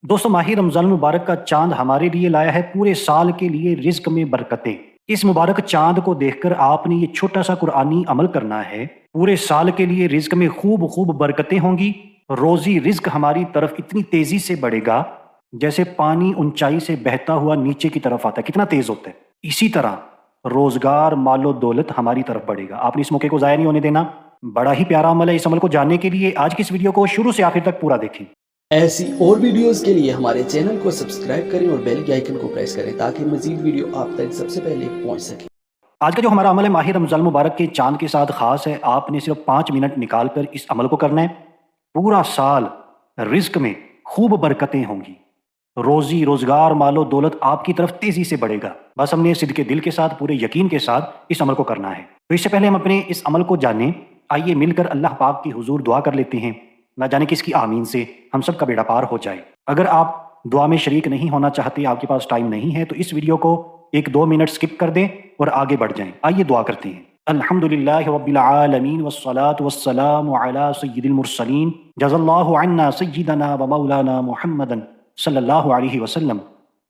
दोस्तों, माह रमज़ान मुबारक का चांद हमारे लिए लाया है पूरे साल के लिए रिज़्क में बरकतें। इस मुबारक चांद को देखकर आपने ये छोटा सा कुरानी अमल करना है। पूरे साल के लिए रिज़्क में खूब खूब बरकतें होंगी। रोज़ी रिज़्क हमारी तरफ इतनी तेज़ी से बढ़ेगा जैसे पानी ऊंचाई से बहता हुआ नीचे की तरफ आता है, कितना तेज़ होता है। इसी तरह रोज़गार, मालो दौलत हमारी तरफ बढ़ेगा। आपने इस मौके को ज़ाया नहीं होने देना। बड़ा ही प्यारा अमल है। इस अमल को जानने के लिए आज की इस वीडियो को शुरू से आखिर तक पूरा देखें। ऐसी और वीडियोस के लिए हमारे चैनल को सब्सक्राइब करें और बेल के आइकन को प्रेस करें ताकि मजीद वीडियो आप तक सबसे पहले पहुंच सके। आज का जो हमारा अमल है माह रमज़ान मुबारक के चांद के साथ ख़ास है। आपने सिर्फ 5 मिनट निकाल कर इस अमल को करना है। पूरा साल रिज़्क में खूब बरकतें होंगी। रोज़ी रोज़गार, मालो दौलत आपकी तरफ तेज़ी से बढ़ेगा। बस हमने सिद्क़ दिल के साथ, पूरे यकीन के साथ इस अमल को करना है। तो इससे पहले हम अपने इस अमल को जानें, आइए मिलकर अल्लाह पाक की हुजूर दुआ कर लेते हैं। ना जाने किसकी आमीन से हम सब का बेड़ा पार हो जाए। अगर आप दुआ में शरीक नहीं होना चाहते, आपके पास टाइम नहीं है, तो इस वीडियो को 1-2 मिनट स्किप कर दें और आगे बढ़ जाएं। आइए दुआ करते हैं। अल्हम्दुलिल्लाहि रब्बिल आलमीन वस्सलातु वस्सलामु अला सय्यिदिल मुरसलीन जज़ल्लाहु अन्ना सय्यिदना व मौलाना मुहम्मदन सल्लल्लाहु अलैहि वसल्लम।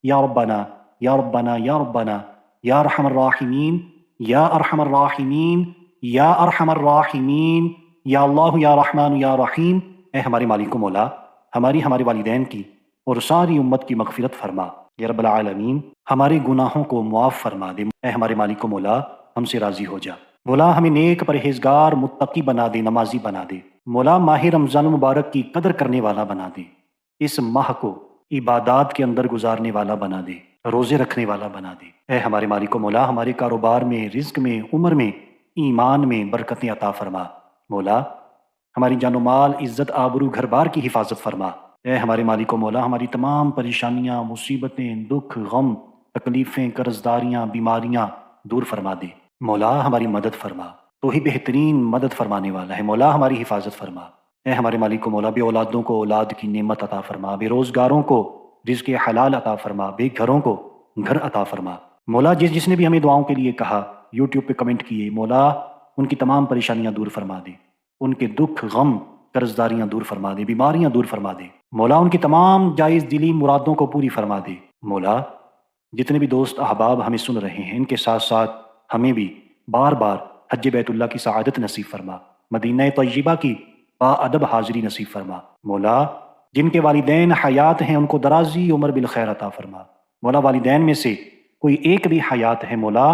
या रब्बना या रब्बना या रब्बना या अरहमर राहिमीन या अरहमर राहिमीन या अरहमर राहिमीन या अल्लाह या रहमान या रहीम। ए हमारे मालिक मौला, हमारे वालिदैन की और सारी उम्मत की मगफिरत फरमा। या रब्बल आलमीन, हमारे गुनाहों को मुआफ़ फरमा दे। ए हमारे मालिक मौला, हमसे राज़ी हो जा। मौला, हमें नेक, परहेज़गार, मुत्तकी बना दे, नमाजी बना दे। मौला, माह रमज़ान मुबारक की कदर करने वाला बना दे। इस माह को इबादात के अंदर गुजारने वाला बना दे, रोज़े रखने वाला बना दे। ए हमारे मालिक मौला, हमारे कारोबार में, रिज़्क में, उम्र में, ईमान में बरकतें अता फरमा। मौला, हमारी जानो माल, इज़्ज़त, आबरू, घर बार की हिफाजत फरमा। ए हमारे मालिक व मौला, हमारी तमाम परेशानियाँ, मुसीबतें, दुख, गम, तकलीफ़ें, कर्ज़दारियाँ, बीमारियाँ दूर फरमा दे। मौला, हमारी मदद फरमा। तो ही बेहतरीन मदद फरमाने वाला है। मौला, हमारी हिफाजत फरमा। ए हमारे मालिक व मौला, बे औलादों को औलाद की नेमत अता फरमा, बेरोज़गारों को रिज़्क़ हलाल अता फरमा, बेघरों को घर अता फरमा। मौला, जिसने भी हमें दुआओं के लिए कहा, यूट्यूब पे कमेंट किए, मौला उनकी तमाम परेशानियाँ दूर फरमा दे। उनके दुख, गम, कर्जदारियां दूर फरमा दे, बीमारियां दूर फरमा दे। मौला, उनकी तमाम जायज़ दिली मुरादों को पूरी फरमा दे। मौला, जितने भी दोस्त अहबाब हमें सुन रहे हैं, इनके साथ साथ हमें भी बार बार हज बैतुल्लाह की सआदत नसीब फरमा, मदीना तय्यबा की बाअदब हाज़िरी नसीब फरमा। मौला, जिनके वालिदैन हयात हैं, उनको दराजी उम्र बिल खैर अता फरमा। मौला, वालिदैन में से कोई एक भी हयात है, मौला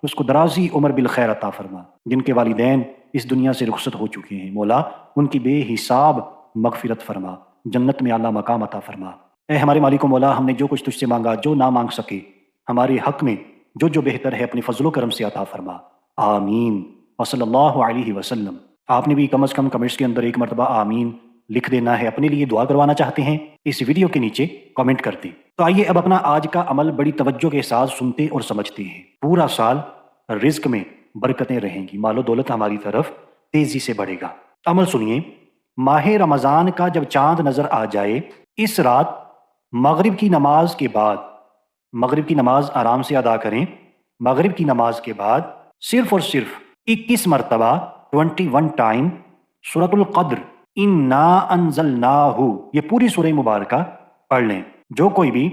उसको दराजी उम्र बिल खैर अता फरमा। जिनके वालिदैन इस दुनिया से रुखसत हो चुके हैं, मौला उनकी बेहिसाब मगफिरत फरमा, जन्नत में आला मकाम अता फरमा। ए हमारे मालिक व मौला, हमने जो कुछ तुझसे मांगा, जो ना मांग सके, हमारे हक में जो बेहतर है अपने फजलो करम से अता फरमा। आमीन व सल्लल्लाहु अलैहि वसल्लम। आपने भी कम अज़ कम कमेंट्स के अंदर एक मरतबा आमीन लिख देना है। अपने लिए दुआ करवाना चाहते हैं, इस वीडियो के नीचे कमेंट कर दें। तो आइए अब अपना आज का अमल बड़ी तवज्जो के साथ सुनते और समझते हैं। पूरा साल रिज़्क में बरकतें रहेंगी, मालो दौलत हमारी तरफ तेजी से बढ़ेगा। अमल सुनिए। माह रमज़ान का जब चांद नजर आ जाए, इस रात मगरिब की नमाज के बाद, मगरिब की नमाज आराम से अदा करें। मगरिब की नमाज के बाद सिर्फ और सिर्फ 21 मरतबा 21 टाइम सूरतुल क़द्र इन्ना अंज़लनाहु, ये पूरी सूरह मुबारका पढ़ लें। जो कोई भी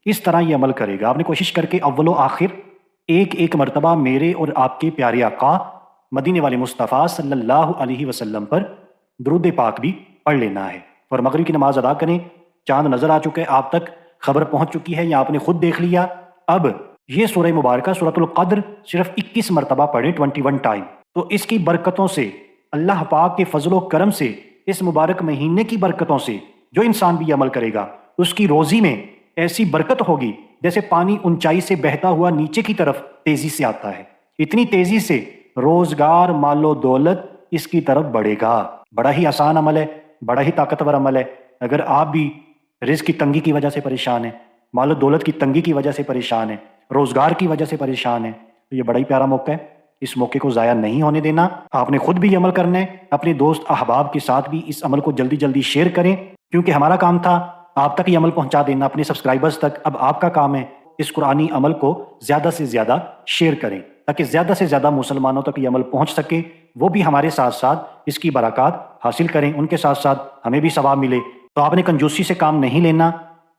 इस तरह ये अमल करेगा, आपने कोशिश करके अव्वलो आखिर एक मरतबा मेरे और आपके प्यारे आका मदीने वाले मुस्तफ़ा सल्लल्लाहु अलैहि वसल्लम पर दुरूद पाक भी पढ़ लेना है। और मगरिब की नमाज अदा करें। चांद नजर आ चुका है, आप तक खबर पहुंच चुकी है या आपने खुद देख लिया। अब ये सूरह मुबारका सूरतुल क़द्र सिर्फ 21 मरतबा पढ़ें, 21 टाइम। तो इसकी बरकतों से, अल्लाह पाक के फजलो करम से, इस मुबारक महीने की बरकतों से जो इंसान भी अमल करेगा, उसकी रोजी में ऐसी बरकत होगी जैसे पानी ऊंचाई से बहता हुआ नीचे की तरफ तेजी से आता है। इतनी तेजी से रोजगार, मालो दौलत इसकी तरफ बढ़ेगा। बड़ा ही आसान अमल है, बड़ा ही ताकतवर अमल है। अगर आप भी रिज़्क़ की तंगी की वजह से परेशान है, मालो दौलत की तंगी की वजह से परेशान है, रोजगार की वजह से परेशान है, तो ये बड़ा ही प्यारा मौका है। इस मौके को ज़ाया नहीं होने देना। आपने खुद भी अमल करना है, अपने दोस्त अहबाब के साथ भी इस अमल को जल्दी जल्दी शेयर करें, क्योंकि हमारा काम था आप तक ये अमल पहुंचा देना, अपने सब्सक्राइबर्स तक। अब आपका काम है इस कुरानी अमल को ज़्यादा से ज़्यादा शेयर करें, ताकि ज़्यादा से ज़्यादा मुसलमानों तक ये अमल पहुंच सके। वो भी हमारे साथ साथ इसकी बरक़ात हासिल करें, उनके साथ साथ हमें भी सवाब मिले। तो आपने कंजूसी से काम नहीं लेना,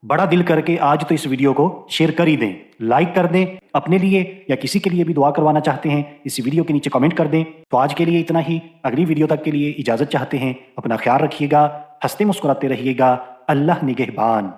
बड़ा दिल करके आज तो इस वीडियो को शेयर कर ही दें, लाइक कर दें। अपने लिए या किसी के लिए भी दुआ करवाना चाहते हैं, इस वीडियो के नीचे कमेंट कर दें। तो आज के लिए इतना ही, अगली वीडियो तक के लिए इजाज़त चाहते हैं। अपना ख्याल रखिएगा, हंसते मुस्कुराते रहिएगा। अल्लाह निगहबान।